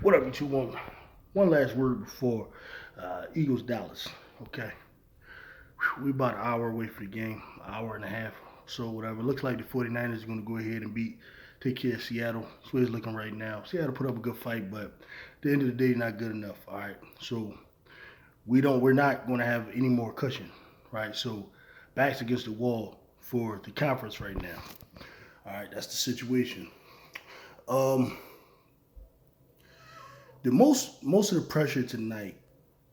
What up, you two? One last word before Eagles Dallas. Okay, we about an hour away from the game, an hour and a half. So whatever. Looks like the 49ers are going to go ahead and take care of Seattle. That's what it's looking right now. Seattle put up a good fight, but at the end of the day, not good enough. All right. So we're not going to have any more cushion, right? So backs against the wall for the conference right now. All right, that's the situation. Um, the most of the pressure tonight,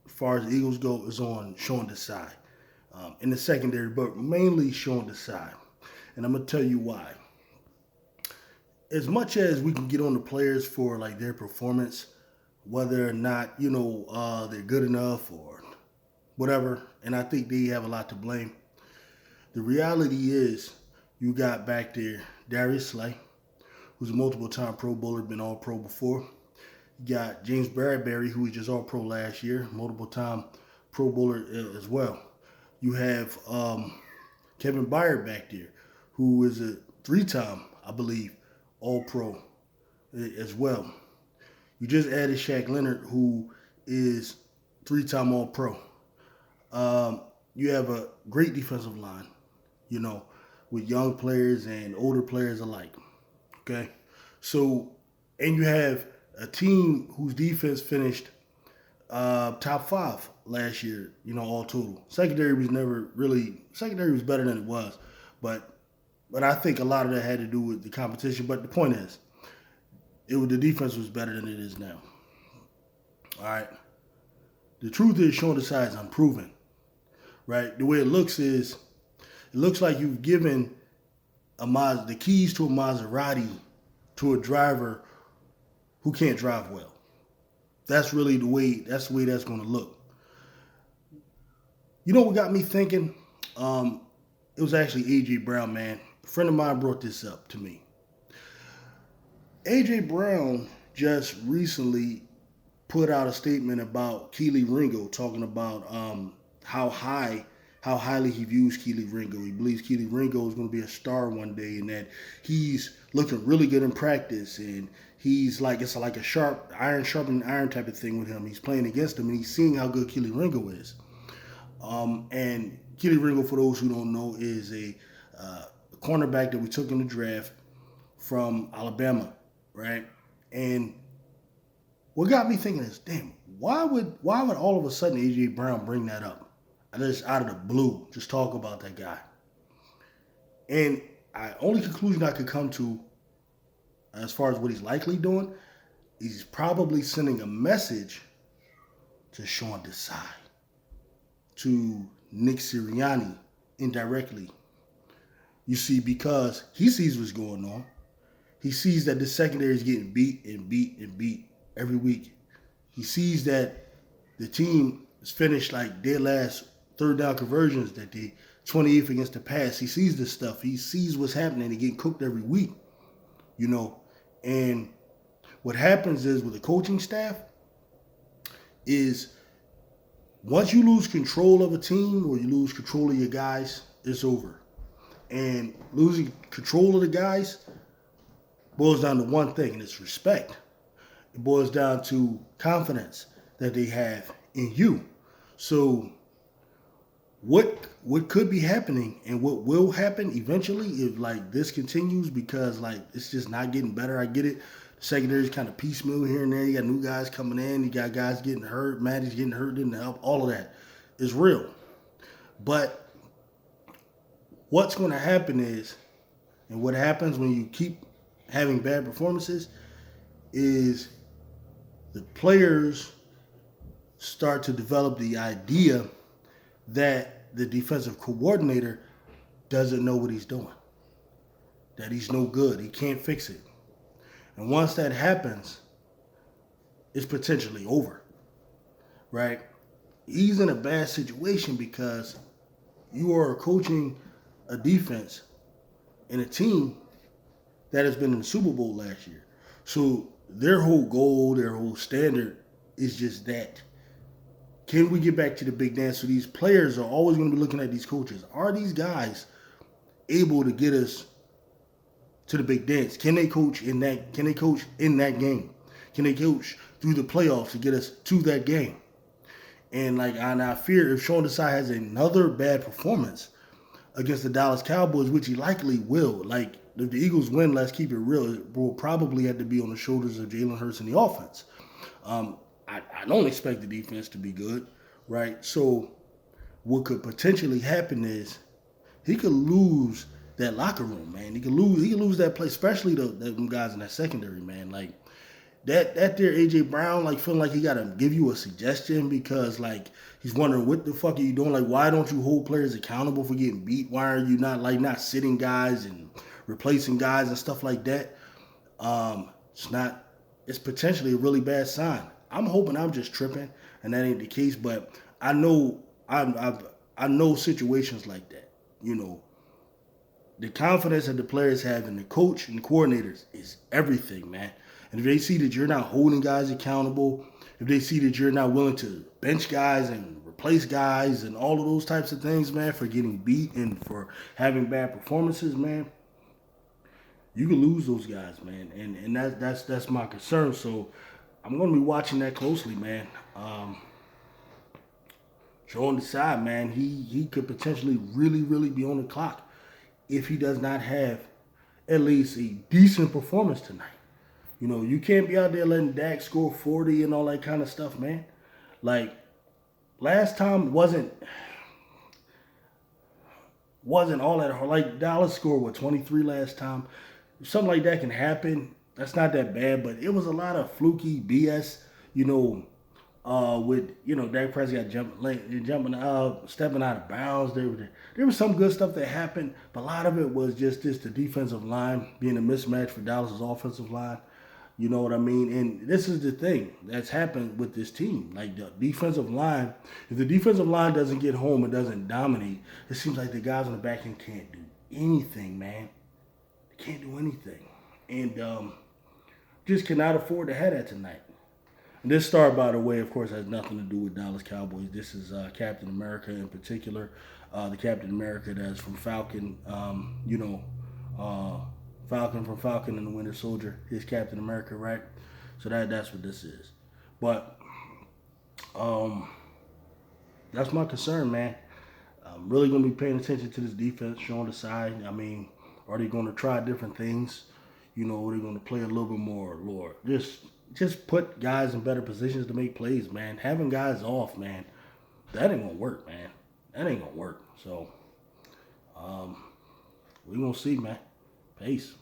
as far as the Eagles go, is on Sean Desai in the secondary, but mainly Sean Desai. And I'm gonna tell you why. As much as we can get on the players for like their performance, whether or not they're good enough or whatever, and I think they have a lot to blame. The reality is, you got back there Darius Slay, who's a multiple-time Pro Bowler, been All Pro before. You got James Bradbury, who was just All Pro last year, multiple-time Pro Bowler as well. You have Kevin Byard back there, who is a three-time, I believe, All Pro as well. You just added Shaq Leonard, who is three-time All Pro. You have a great defensive line, you know, with young players and older players alike. Okay, so and you have a team whose defense finished top five last year. All total. Secondary was never really secondary was better than it was, but I think a lot of that had to do with the competition. But the point is, the defense was better than it is now. All right. The truth is, Sean Desai is unproven. Right. The way it looks like you've given the keys to a Maserati to a driver who can't drive well. That's really the way that's going to look. You know what got me thinking? It was actually AJ Brown, man. A friend of mine brought this up to me. AJ Brown just recently put out a statement about Kelee Ringo, talking about how highly he views Kelee Ringo. He believes Kelee Ringo is going to be a star one day, and that he's looking really good in practice, and he's like it's like a sharpening iron type of thing with him. He's playing against him, and he's seeing how good Kelee Ringo is. And Kelee Ringo, for those who don't know, is a cornerback that we took in the draft from Alabama, right? And what got me thinking is, damn, why would all of a sudden AJ Brown bring that up? Just out of the blue, just talk about that guy. And only conclusion I could come to, as far as what he's likely doing, he's probably sending a message to Sean Desai, to Nick Sirianni indirectly. You see, because he sees what's going on. He sees that the secondary is getting beat and beat and beat every week. He sees that the team is finished like dead last third down conversions, that they 28th against the pass. He sees this stuff. He sees what's happening. They get cooked every week, And what happens is with the coaching staff is once you lose control of a team or you lose control of your guys, it's over. And losing control of the guys boils down to one thing, and it's respect. It boils down to confidence that they have in you. So what could be happening and what will happen eventually if like this continues, because like it's just not getting better. I get it. The secondary is kind of piecemeal here and there. You got new guys coming in. You got guys getting hurt. Maddie's getting hurt, didn't help. All of that is real. But what's going to happen is, and what happens when you keep having bad performances, is the players start to develop the idea that the defensive coordinator doesn't know what he's doing, that he's no good, he can't fix it. And once that happens, it's potentially over, right? He's in a bad situation because you are coaching a defense and a team that has been in the Super Bowl last year. So their whole goal, their whole standard is just that. Can we get back to the big dance? So these players are always going to be looking at these coaches. Are these guys able to get us to the big dance? Can they coach in that? Can they coach in that game? Can they coach through the playoffs to get us to that game. And I fear if Sean Desai has another bad performance against the Dallas Cowboys, which he likely will, like if the Eagles win, let's keep it real, it will probably have to be on the shoulders of Jalen Hurts and the offense. I don't expect the defense to be good, right? So what could potentially happen is he could lose that locker room, man. He could lose that play, especially them guys in that secondary, man. Like that there AJ Brown, like feeling like he gotta give you a suggestion because like he's wondering what the fuck are you doing? Like why don't you hold players accountable for getting beat? Why are you not sitting guys and replacing guys and stuff like that? It's potentially a really bad sign. I'm hoping I'm just tripping and that ain't the case, but I know I know situations like that. You know, the confidence that the players have in the coach and the coordinators is everything, man. And if they see that you're not holding guys accountable, if they see that you're not willing to bench guys and replace guys and all of those types of things, man, for getting beat and for having bad performances, man, you can lose those guys, man. And that's my concern. So I'm gonna be watching that closely, man. Sean Desai, man, he could potentially really be on the clock if he does not have at least a decent performance tonight. You know, you can't be out there letting Dak score 40 and all that kind of stuff, man. Like, last time wasn't all that hard. Like, Dallas scored, 23 last time? Something like that can happen. That's not that bad, but it was a lot of fluky BS, with Dak Prescott stepping out of bounds. There was some good stuff that happened, but a lot of it was just the defensive line being a mismatch for Dallas's offensive line. You know what I mean? And this is the thing that's happened with this team. Like the defensive line, if the defensive line doesn't get home and doesn't dominate, it seems like the guys on the back end can't do anything, man. They can't do anything, and just cannot afford to have that tonight. This star, by the way, of course, has nothing to do with Dallas Cowboys. This is Captain America in particular. The Captain America that's from Falcon, Falcon from Falcon and the Winter Soldier. Is Captain America, right? So that's what this is. But that's my concern, man. I'm really going to be paying attention to this defense, Sean Desai. I mean, are they going to try different things? Are they going to play a little bit more, Lord? Just put guys in better positions to make plays, man. Having guys off, man, that ain't gonna work, man. That ain't gonna work. So, we're gonna see, man. Peace.